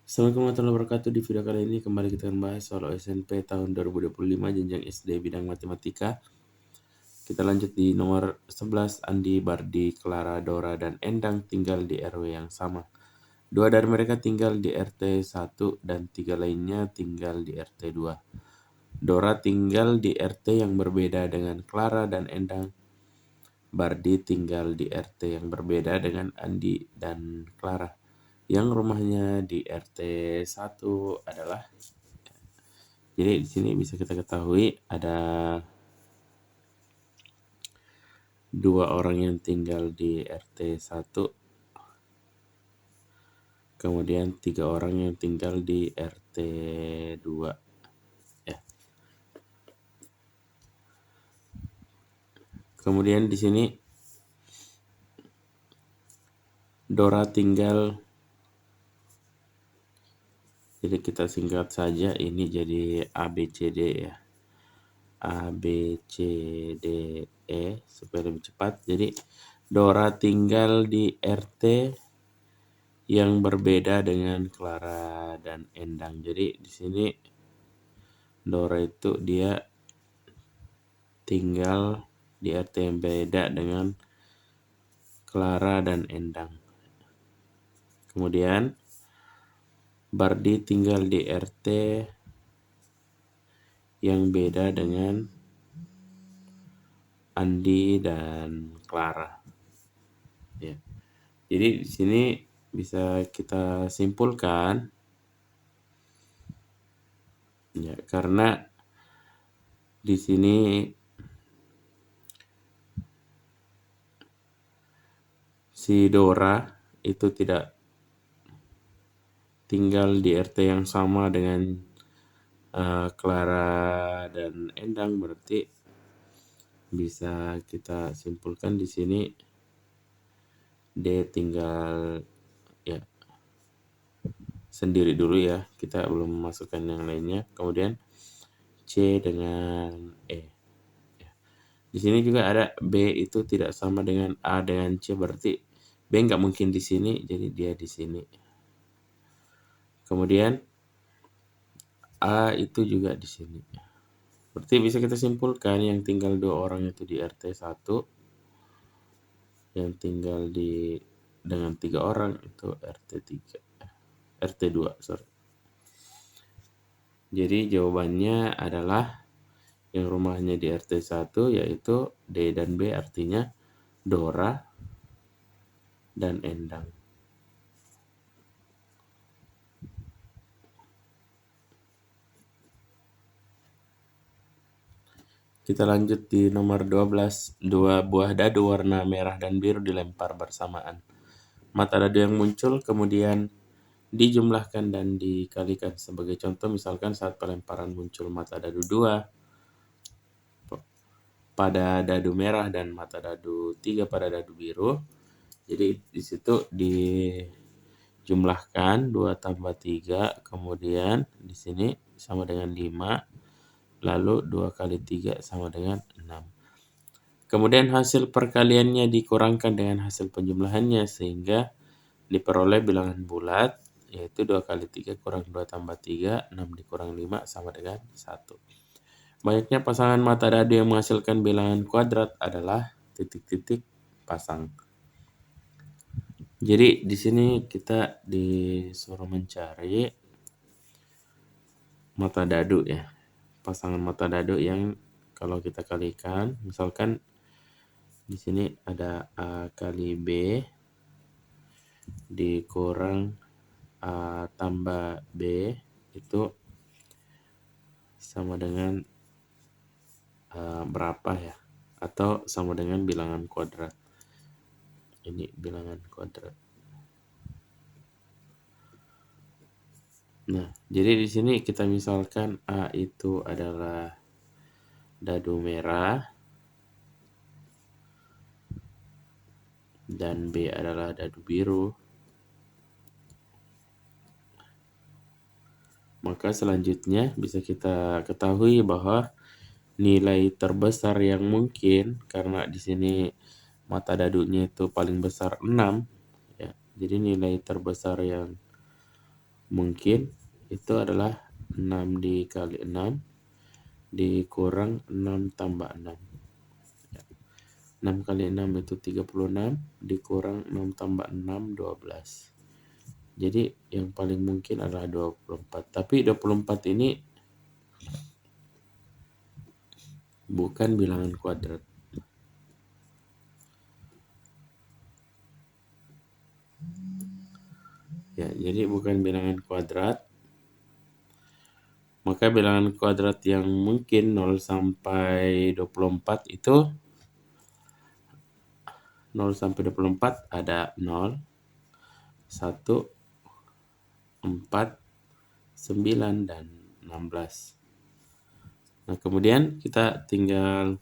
Assalamualaikum warahmatullahi wabarakatuh. Di video kali ini kembali kita akan bahas soal SMP tahun 2025 jenjang SD bidang matematika. Kita lanjut di nomor 11. Andi, Bardi, Clara, Dora, dan Endang tinggal di RW yang sama. Dua dari mereka tinggal di RT 1 dan tiga lainnya tinggal di RT 2. Dora tinggal di RT yang berbeda dengan Clara dan Endang. Bardi tinggal di RT yang berbeda dengan Andi dan Clara. Yang rumahnya di RT 1 adalah, jadi di sini bisa kita ketahui ada dua orang yang tinggal di RT 1, kemudian tiga orang yang tinggal di RT 2. Ya. Kemudian di sini Dora tinggal, jadi kita singkat saja ini jadi ABCD ya. A, B, C, D, E supaya lebih cepat. Jadi Dora tinggal di RT yang berbeda dengan Clara dan Endang. Jadi di sini Dora itu dia tinggal di RT yang beda dengan Clara dan Endang. Kemudian Bardi tinggal di RT yang beda dengan Andi dan Clara. Ya. Jadi di sini bisa kita simpulkan ya, karena di sini si Dora itu tidak tinggal di RT yang sama dengan Clara dan Endang, berarti bisa kita simpulkan di sini D tinggal ya sendiri dulu ya, kita belum memasukkan yang lainnya. Kemudian C dengan E. Ya. Di sini juga ada B itu tidak sama dengan A dengan C, berarti B nggak mungkin di sini, jadi dia di sini. Kemudian A itu juga di sini. Berarti bisa kita simpulkan yang tinggal dua orang itu di RT 1, yang tinggal dengan tiga orang itu RT 2, sorry. Jadi jawabannya adalah yang rumahnya di RT 1 yaitu D dan B, artinya Dora dan Endang. Kita lanjut di nomor 12. Dua buah dadu warna merah dan biru dilempar bersamaan. Mata dadu yang muncul kemudian dijumlahkan dan dikalikan. Sebagai contoh, misalkan saat pelemparan muncul mata dadu 2 pada dadu merah dan mata dadu 3 pada dadu biru. Jadi di situ dijumlahkan 2 tambah 3, kemudian di sini sama dengan 5, lalu 2 kali 3 sama dengan 6. Kemudian hasil perkaliannya dikurangkan dengan hasil penjumlahannya sehingga diperoleh bilangan bulat, yaitu 2 kali 3 kurang 2 tambah 3, 6 dikurang 5 sama dengan 1. Banyaknya pasangan mata dadu yang menghasilkan bilangan kuadrat adalah titik-titik pasang. Jadi di sini kita disuruh mencari mata dadu ya. Pasangan mata dadu yang kalau kita kalikan, misalkan di sini ada A kali B dikurang A tambah B itu sama dengan berapa ya? Atau sama dengan bilangan kuadrat. Ini bilangan kuadrat. Nah, jadi di sini kita misalkan A itu adalah dadu merah dan B adalah dadu biru. Maka selanjutnya bisa kita ketahui bahwa nilai terbesar yang mungkin, karena di sini mata dadunya itu paling besar 6 ya. Jadi nilai terbesar yang mungkin itu adalah 6 dikali 6 dikurang 6 tambah 6. 6 kali 6 itu 36 dikurang 6 tambah 6 12. Jadi yang paling mungkin adalah 24. Tapi 24 ini bukan bilangan kuadrat. Ya, jadi bukan bilangan kuadrat. Maka bilangan kuadrat yang mungkin 0 sampai 24 itu 0 sampai 24 ada 0, 1, 4, 9, dan 16. Nah, kemudian kita tinggal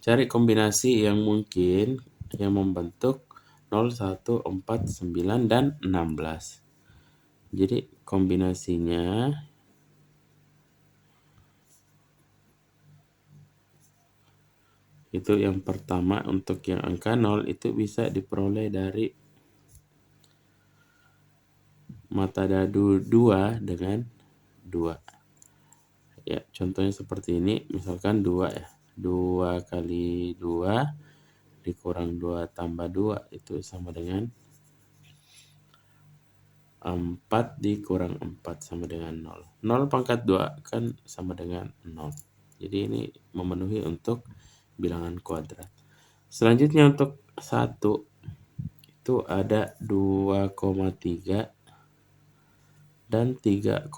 cari kombinasi yang mungkin yang membentuk 0, 1, 4, 9, dan 16. Jadi kombinasinya itu yang pertama untuk yang angka 0 itu bisa diperoleh dari mata dadu 2 dengan 2. Ya, contohnya seperti ini, misalkan 2 ya. 2 kali 2 dikurang 2 tambah 2 itu sama dengan 4 dikurang 4 sama dengan 0. 0 pangkat 2 kan sama dengan 0. Jadi ini memenuhi untuk bilangan kuadrat. Selanjutnya untuk 1 itu ada 2,3 dan 3,2.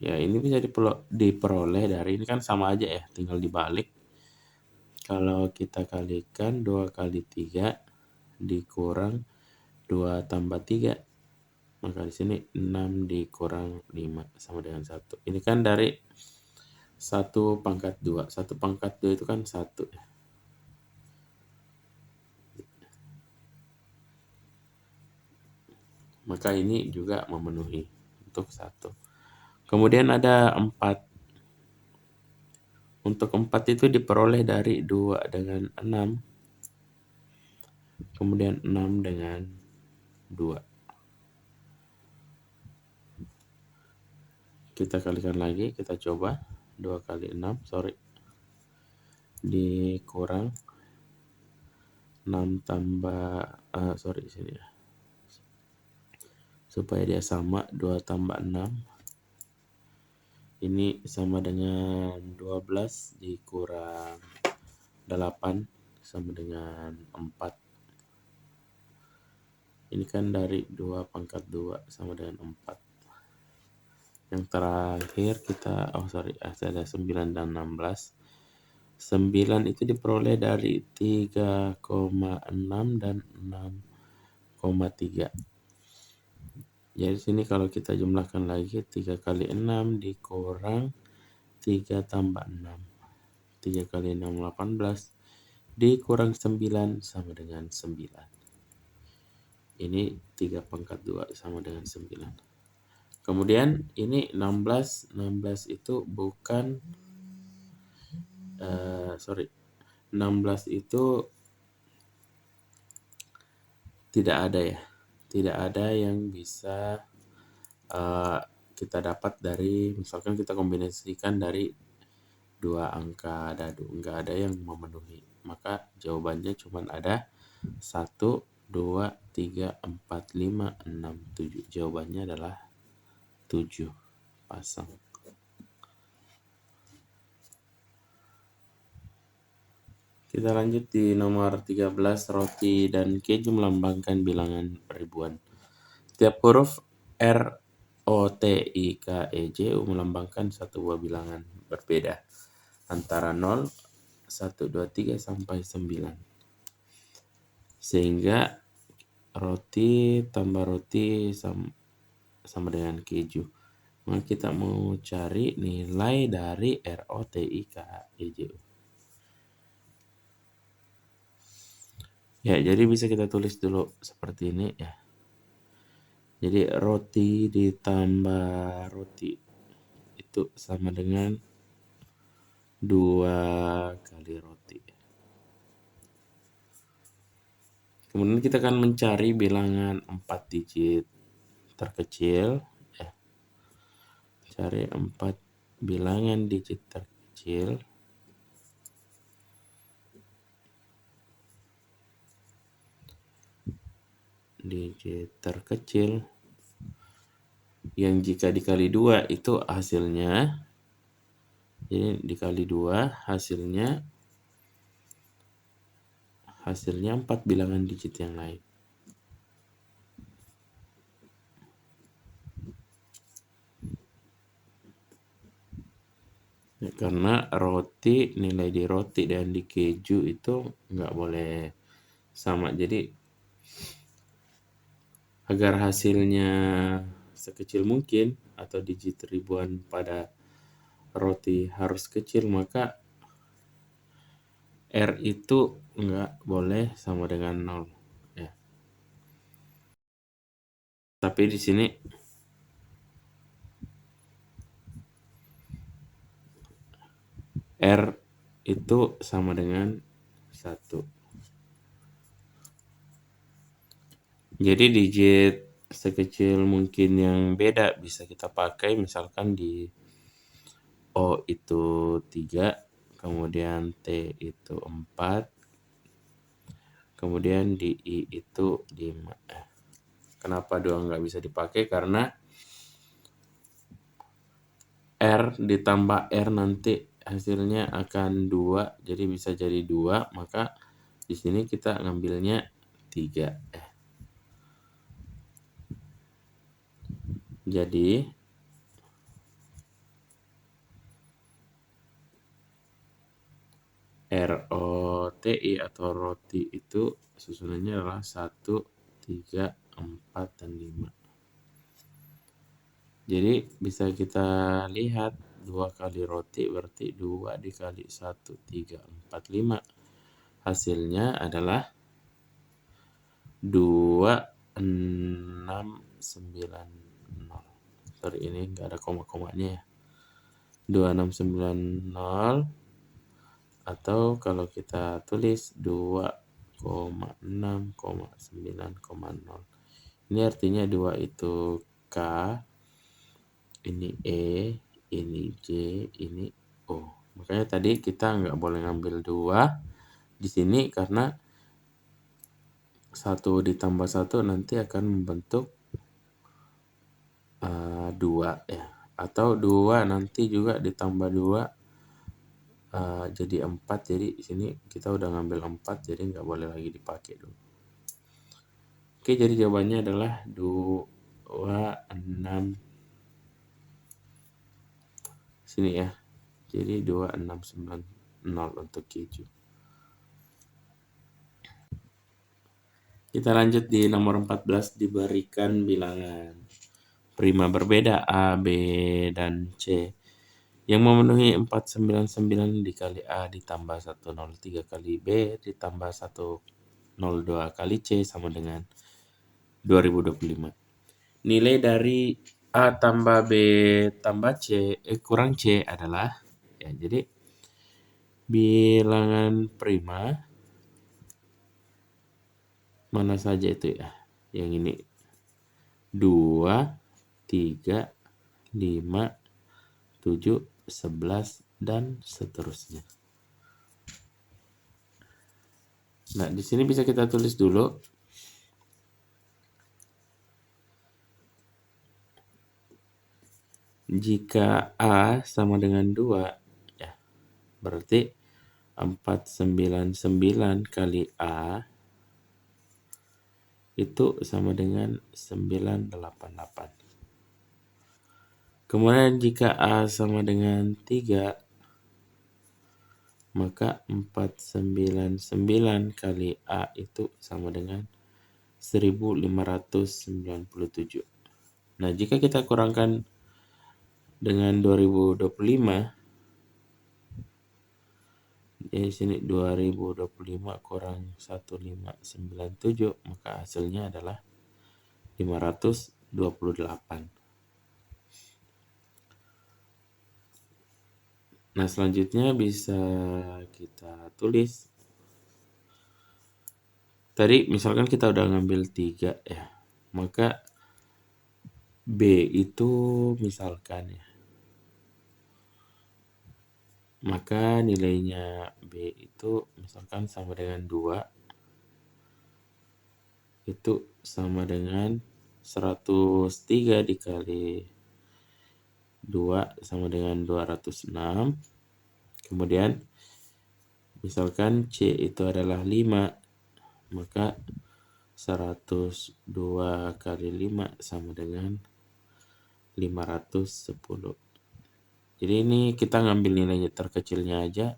Ya, ini bisa diperoleh dari ini kan sama aja ya, tinggal dibalik. Kalau kita kalikan 2 kali 3 dikurang 2 tambah 3, maka di sini 6 dikurang 5 sama dengan 1. Ini kan dari 1 pangkat 2. 1 pangkat 2 itu kan 1 ya. Maka ini juga memenuhi untuk 1. Kemudian ada 4. Untuk 4 itu diperoleh dari 2 dengan 6. Kemudian 6 dengan 2. Kita kalikan lagi, kita coba 2 kali 6, dikurang 6 tambah sini ya. Supaya dia sama, 2 tambah 6 ini sama dengan 12 dikurang 8 sama dengan 4. Ini kan dari 2 pangkat 2 sama dengan 4. Yang terakhir kita ada 9 dan 16. 9 itu diperoleh dari 3,6 dan 6,3. Jadi sini kalau kita jumlahkan lagi 3 kali 6 dikurang 3 tambah 6. 3 kali 6 18 dikurang 9 sama dengan 9. Ini 3 pangkat 2 sama dengan 9. Kemudian ini 16 itu bukan 16 itu tidak ada ya. Tidak ada yang bisa kita dapat dari, misalkan kita kombinasikan dari 2 angka dadu, enggak ada yang memenuhi. Maka jawabannya cuma ada 1, 2, 3, 4, 5, 6, 7. Jawabannya adalah 7 pasang. Kita lanjut di nomor 13, roti dan keju melambangkan bilangan ribuan. Setiap huruf R, O, T, I, K, E, J, U melambangkan satu buah bilangan berbeda antara 0, 1, 2, 3 sampai 9. Sehingga roti tambah roti sama dengan keju. Maka kita mau cari nilai dari R, O, T, I, K, E, J, U. Ya, jadi bisa kita tulis dulu seperti ini ya. Jadi roti ditambah roti itu sama dengan 2 kali roti. Kemudian kita akan mencari bilangan 4 digit terkecil, cari 4 bilangan digit terkecil. Digit terkecil yang jika dikali 2 itu hasilnya, jadi dikali 2 hasilnya 4 bilangan digit yang lain. Ya, karena nilai di roti dan di keju itu nggak boleh sama. Jadi agar hasilnya sekecil mungkin atau digit ribuan pada roti harus kecil, maka R itu nggak boleh sama dengan 0. Ya. Tapi di sini R itu sama dengan 1. Jadi digit sekecil mungkin yang beda bisa kita pakai, misalkan di O itu 3, kemudian T itu 4, kemudian di I itu 5. Kenapa 2 nggak bisa dipakai? Karena R ditambah R nanti hasilnya akan 2, jadi bisa jadi 2, maka di sini kita ngambilnya 3. Jadi ROTI atau roti itu susunannya adalah 1, 3, 4, dan 5. Jadi bisa kita lihat 2 kali roti berarti 2 dikali 1, 3, 4, 5. Hasilnya adalah 2690. Sorry, ini nggak ada koma-komanya ya. 2690, atau kalau kita tulis 2,6,9,0. Ini artinya 2 itu K, ini E, ini J, ini O. Makanya tadi kita nggak boleh ngambil 2 di sini karena 1 ditambah 1 nanti akan membentuk 2 ya. Atau 2 nanti juga ditambah 2 jadi 4. Jadi di sini kita udah ngambil 4, jadi nggak boleh lagi dipakai dulu. Oke, jadi jawabannya adalah 26 sini ya. Jadi 2690 untuk keju. Kita lanjut di nomor 14, diberikan bilangan prima berbeda A, B, dan C yang memenuhi 499 dikali A ditambah 103 kali B ditambah 102 kali C sama dengan 2025. Nilai dari A tambah B tambah C kurang C adalah, ya, jadi bilangan prima mana saja itu ya. Yang ini 2, 3, 5, 7, 11, dan seterusnya. Nah, di sini bisa kita tulis dulu. Jika A sama dengan 2, ya, berarti 499 kali A itu sama dengan 988. Kemudian jika A sama dengan 3, maka 499 kali A itu sama dengan 1597. Nah, jika kita kurangkan dengan 2025, di sini 2025 kurang 1597, maka hasilnya adalah 528. Nah, selanjutnya bisa kita tulis Tadi misalkan kita udah ngambil 3 ya, maka B itu misalkan ya, maka nilainya B itu misalkan sama dengan 2, itu sama dengan 103 dikali 2 sama dengan 206. Kemudian misalkan C itu adalah 5, maka 102 kali 5 sama dengan 510. Jadi ini kita ngambil nilainya terkecilnya aja,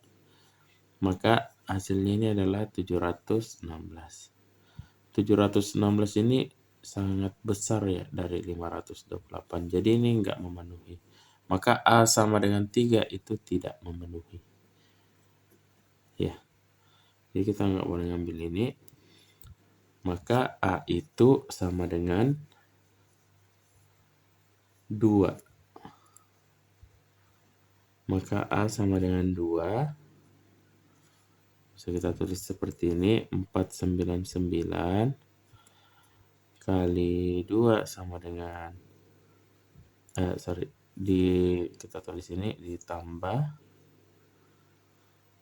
maka hasilnya ini adalah 716. 716 ini sangat besar ya dari 528. Jadi ini enggak memenuhi. Maka A sama dengan 3 itu tidak memenuhi. Ya. Jadi kita enggak boleh ngambil ini. Maka A itu sama dengan 2. Maka A sama dengan 2. Bisa kita tulis seperti ini. 499 kali 2 sama dengan kita tulis ini ditambah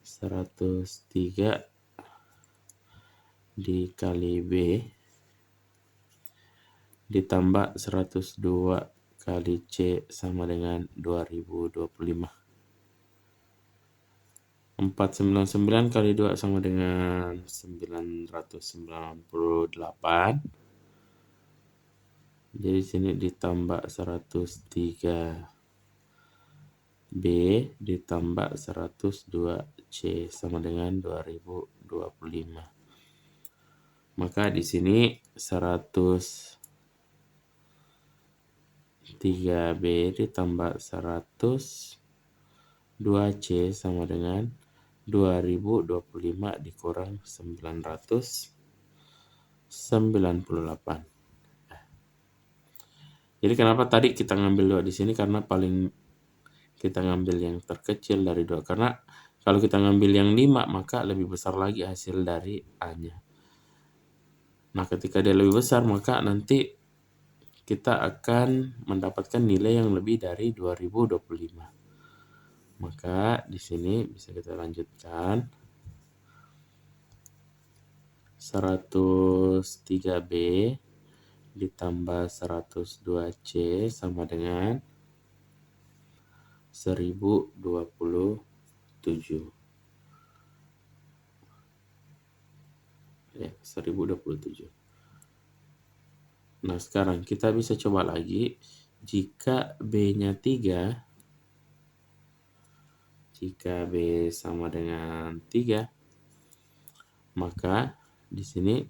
103 dikali B ditambah 102 kali C sama dengan 2025. 499 kali 2 sama dengan 998. Jadi sini ditambah 103 B ditambah 102 C sama dengan 2025. Maka di sini 103 B ditambah 102 C sama dengan 2025 dikurang 998. Jadi kenapa tadi kita ngambil 2 di sini, karena paling kita ngambil yang terkecil dari 2. Karena kalau kita ngambil yang 5 maka lebih besar lagi hasil dari A-nya. Nah, ketika dia lebih besar maka nanti kita akan mendapatkan nilai yang lebih dari 2025. Maka di sini bisa kita lanjutkan. 103 B ditambah 102 C sama dengan 1027. Ya, 1027. Nah, sekarang kita bisa coba lagi. Jika B-nya 3, jika B sama dengan 3, maka di sini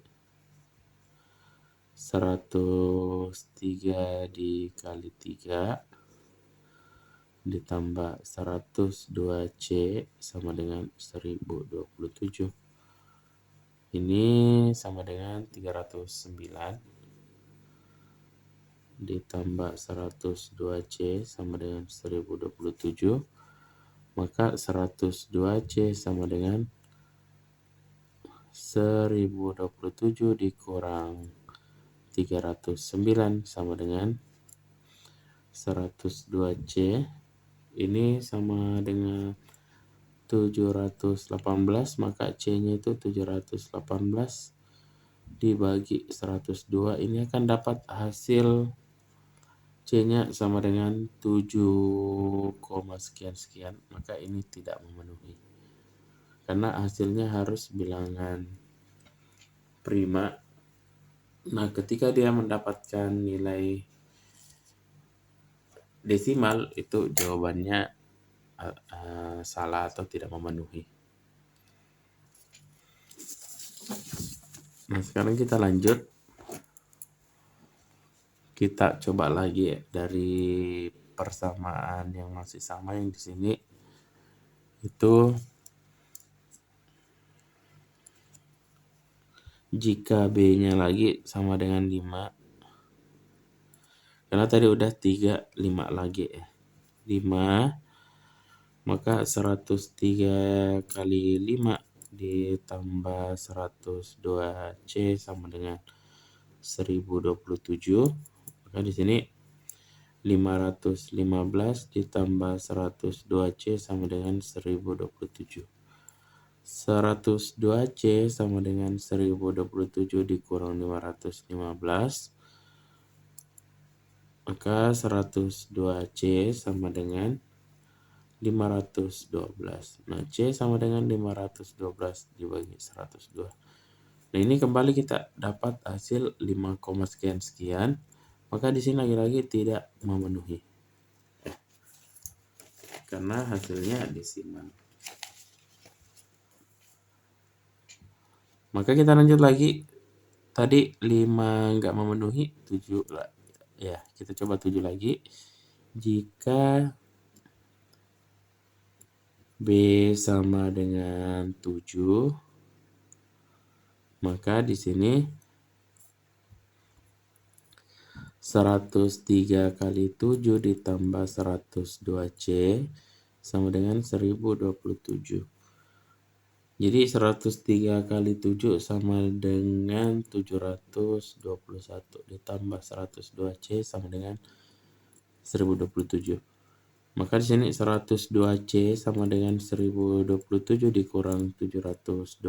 103 dikali 3 ditambah 102 C sama dengan 1027. Ini sama dengan 309 ditambah 102 C sama dengan 1027. Maka 102 C sama dengan 1027 dikurang 309 sama dengan 102 C. Ini sama dengan 718, maka C-nya itu 718 dibagi 102. Ini akan dapat hasil C-nya sama dengan 7, sekian-sekian. Maka ini tidak memenuhi. Karena hasilnya harus bilangan prima. Nah, ketika dia mendapatkan nilai desimal, itu jawabannya salah atau tidak memenuhi. Nah, sekarang kita lanjut. Kita coba lagi ya, dari persamaan yang masih sama yang di sini itu jika B-nya lagi sama dengan 5. Karena tadi udah 3, 5 lagi ya. 5, maka 103 kali 5 ditambah 102C sama dengan 1027. Maka di sini 515 ditambah 102C sama dengan 1027. 102C sama dengan 1027 dikurang 515. Maka 102C sama dengan 512. Nah, C sama dengan 512 dibagi 102. Nah, ini kembali kita dapat hasil 5, sekian-sekian. Maka di sini lagi-lagi tidak memenuhi. Karena hasilnya desimal. Maka kita lanjut lagi. Tadi 5 nggak memenuhi, 7 lah. Ya, kita coba 7 lagi. Jika B sama dengan 7, maka di sini 103 kali 7 ditambah 102C sama dengan 1027. Jadi 103 kali 7 sama dengan 721 ditambah 102C sama dengan 1027. Maka di sini 102C sama dengan 1027 dikurang 721.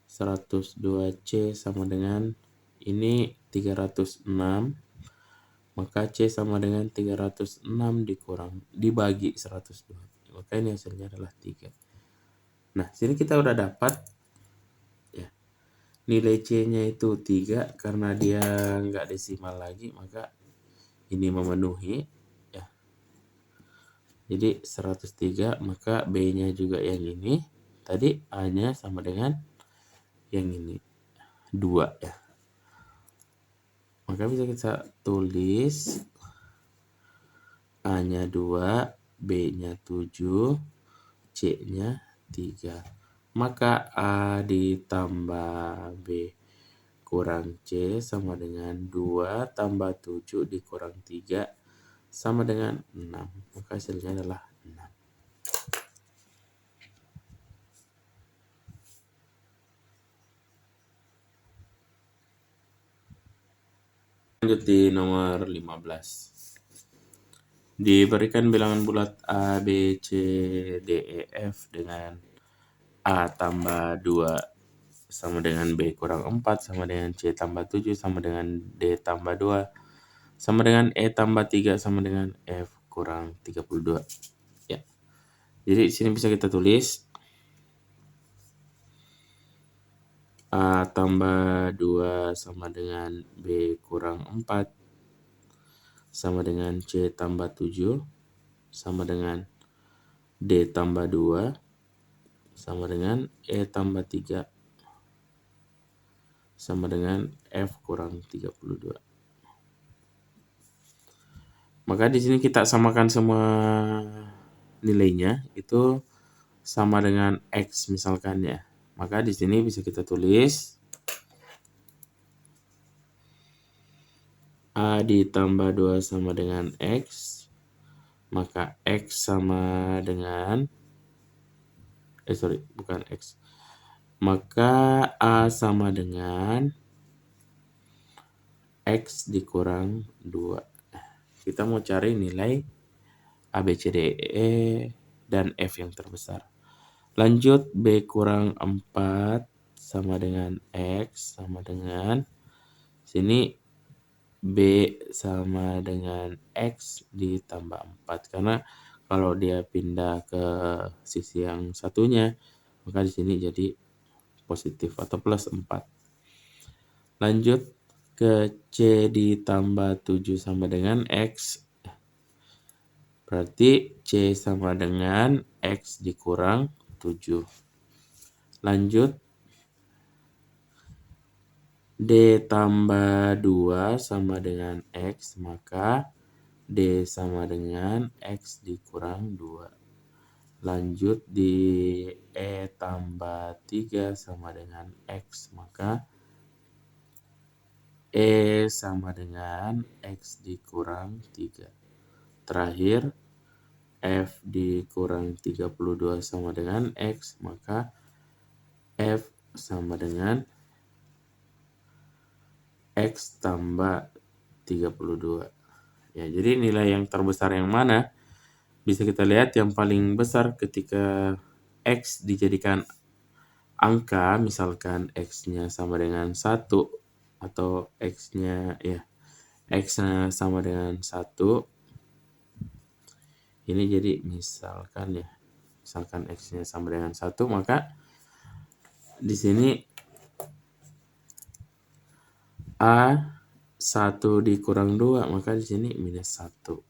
102C sama dengan ini 306. Maka C sama dengan 306 dibagi 102. Maka ini hasilnya adalah 3. Nah, sini kita udah dapat ya. Nilai C-nya itu 3 karena dia nggak desimal lagi, maka ini memenuhi ya. Jadi 103, maka B-nya juga yang ini. Tadi A-nya sama dengan yang ini 2 ya. Maka bisa kita tulis A-nya 2, B-nya 7, C-nya 3. Maka A ditambah B kurang C sama dengan 2 tambah 7 dikurang 3 sama dengan 6. Maka hasilnya adalah 6. Lanjut di nomor 15. Diberikan bilangan bulat A, B, C, D, E, F dengan A tambah 2 sama dengan B kurang 4 sama dengan C tambah 7 sama dengan D tambah 2 sama dengan E tambah 3 sama dengan F kurang 32. Ya. Jadi sini bisa kita tulis A tambah 2 sama dengan B kurang 4 sama dengan C tambah 7 sama dengan D tambah 2 sama dengan E tambah 3 sama dengan F kurang 32. Maka di sini kita samakan semua nilainya itu sama dengan X misalkan ya. Maka di sini bisa kita tulis A ditambah 2 sama dengan X. Maka X sama dengan bukan X. Maka A sama dengan X dikurang 2. Kita mau cari nilai A, B, C, D, E, dan F yang terbesar. Lanjut, B kurang 4 sama dengan X sama dengan sini B sama dengan X ditambah 4. Karena kalau dia pindah ke sisi yang satunya, maka di sini jadi positif atau plus 4. Lanjut ke C ditambah 7 sama dengan X. Berarti C sama dengan X dikurang 7. Lanjut D tambah 2 sama dengan X, maka D sama dengan X dikurang 2. Lanjut di E tambah 3 sama dengan X, maka E sama dengan X dikurang 3. Terakhir, F dikurang 32 sama dengan X, maka F sama dengan X tambah 32. Ya, jadi nilai yang terbesar yang mana? Bisa kita lihat yang paling besar ketika X dijadikan angka, misalkan X-nya sama dengan 1 atau X-nya sama dengan 1. Ini jadi misalkan X-nya sama dengan 1, maka di sini A 1 dikurang 2, maka di sini minus 1.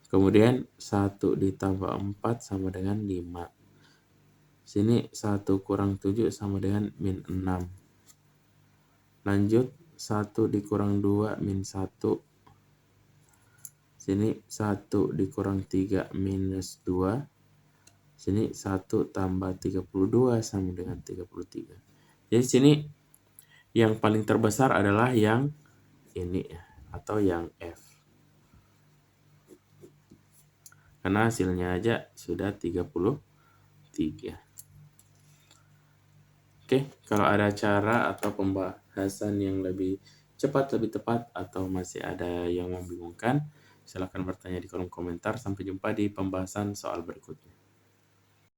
Kemudian 1 ditambah 4 sama dengan 5. Sini 1 kurang 7 sama dengan min 6. Lanjut 1 dikurang 2 min 1. Sini 1 dikurang 3 minus 2. Sini 1 tambah 32 sama dengan 33. Jadi sini yang paling terbesar adalah yang ini atau yang F. Karena hasilnya aja sudah 33. Oke, kalau ada cara atau pembahasan yang lebih cepat, lebih tepat, atau masih ada yang membingungkan, silakan bertanya di kolom komentar. Sampai jumpa di pembahasan soal berikutnya.